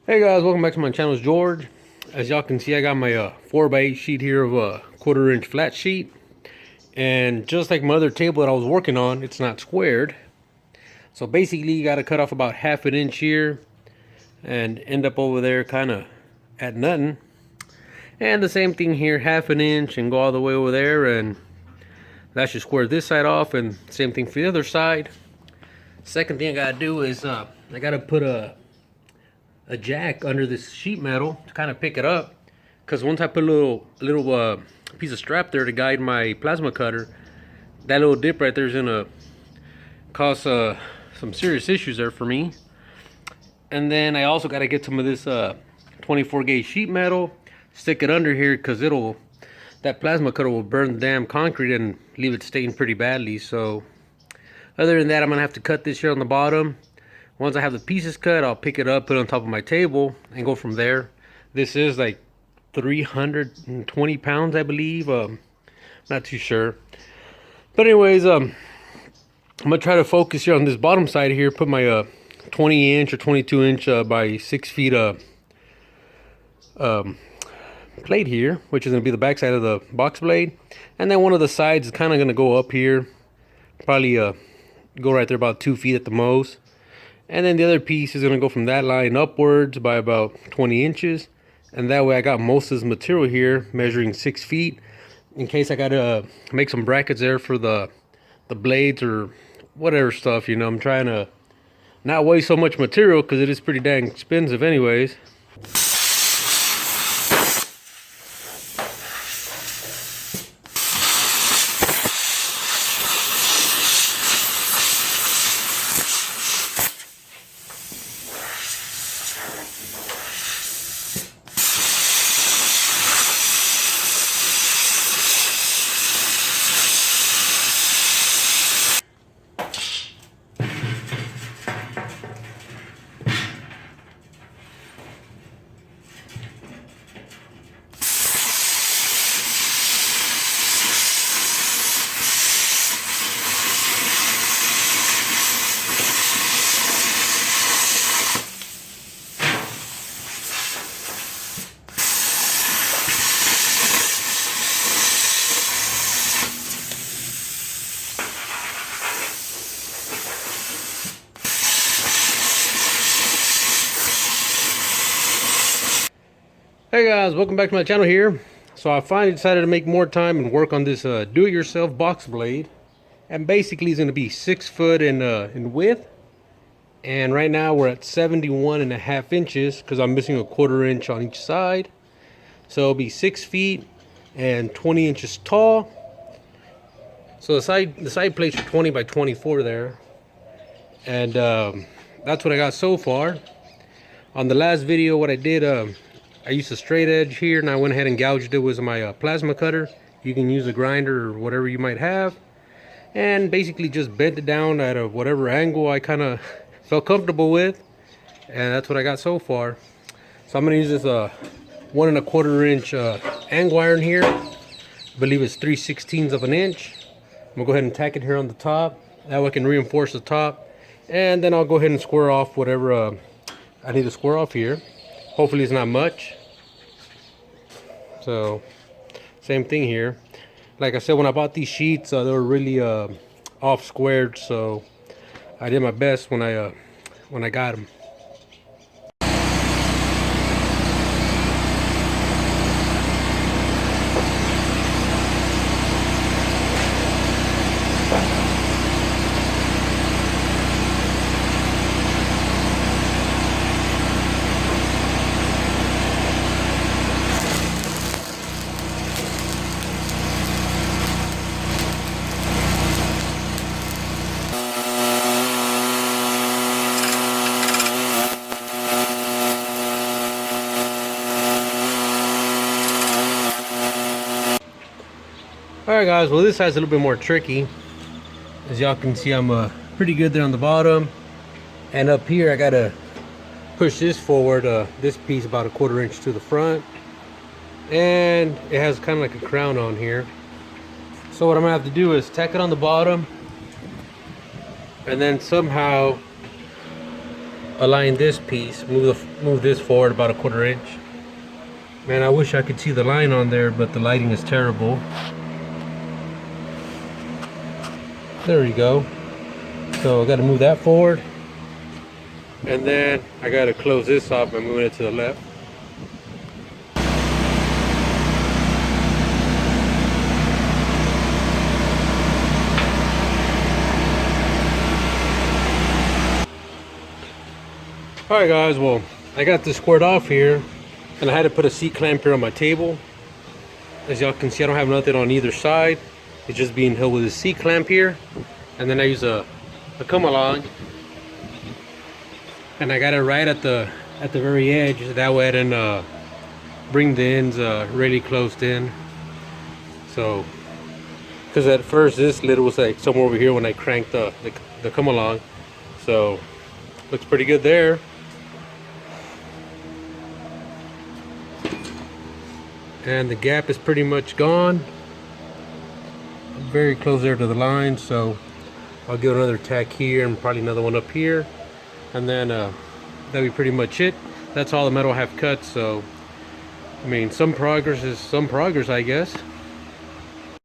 Hey guys, welcome back to my channel. It's George. As y'all can see, I got my 4x8 sheet here of a 1/4 inch flat sheet, and just like my other table that I was working on, it's not squared. So basically you got to cut off about 1/2 inch here and end up over there kind of at nothing, and the same thing here, 1/2 inch, and go all the way over there, and that should square this side off, and same thing for the other side. Second thing I gotta do is I gotta put a jack under this sheet metal to kind of pick it up, because once I put a little piece of strap there to guide my plasma cutter, that little dip right there is gonna cause some serious issues there for me. And then I also got to get some of this 24 gauge sheet metal, stick it under here, because that plasma cutter will burn the damn concrete and leave it stained pretty badly. So other than that, I'm gonna have to cut this here on the bottom. Once I have the pieces cut, I'll pick it up, put it on top of my table, and go from there. This is like 320 pounds, I believe. Not too sure. But anyways, I'm gonna try to focus here on this bottom side here. Put my 20 inch or 22 inch by 6 feet plate here, which is gonna be the back side of the box blade. And then one of the sides is kind of gonna go up here, probably go right there about 2 feet at the most. And then the other piece is going to go from that line upwards by about 20 inches. And that way I got most of this material here measuring 6 feet, in case I got to make some brackets there for the blades or whatever stuff. You know, I'm trying to not waste so much material because it is pretty dang expensive anyways. Hey guys, welcome back to my channel here. So I finally decided to make more time and work on this do-it-yourself box blade, and basically it's going to be 6 foot in width, and right now we're at 71.5 inches because I'm missing a 1/4 inch on each side. So it'll be 6 feet and 20 inches tall. So the side plates are 20 by 24 there, and that's what I got so far. On the last video, what I did, I used a straight edge here, and I went ahead and gouged it with my plasma cutter. You can use a grinder or whatever you might have, and basically just bent it down at a whatever angle I kind of felt comfortable with, and that's what I got so far. So I'm gonna use this 1 1/4 inch angle iron here. I believe it's 3/16 of an inch. I'm gonna go ahead and tack it here on the top. That way I can reinforce the top, and then I'll go ahead and square off whatever I need to square off here. Hopefully it's not much. So same thing here. Like I said, when I bought these sheets, they were really off squared, so I did my best when I got them. Alright guys, well this side's a little bit more tricky. As y'all can see, I'm pretty good there on the bottom, and up here I gotta push this forward, this piece about a 1/4 inch to the front, and it has kind of like a crown on here. So what I'm gonna have to do is tack it on the bottom, and then somehow align this piece, move this forward about a 1/4 inch. Man, I wish I could see the line on there, but the lighting is terrible. There we go. So I got to move that forward, and then I got to close this off by moving it to the left. Alright guys, well, I got this squared off here, and I had to put a C-clamp here on my table. As y'all can see, I don't have nothing on either side. It's just being held with a C-clamp here, and then I use a come along, and I got it right at the very edge. That way I didn't bring the ends really closed in. So, because at first this lid was like somewhere over here when I cranked the come along. So, looks pretty good there. And the gap is pretty much gone. I'm very close there to the line, so I'll give another tack here and probably another one up here, and then that'll be pretty much it. That's all the metal I have cut. So I mean, some progress is some progress, I guess.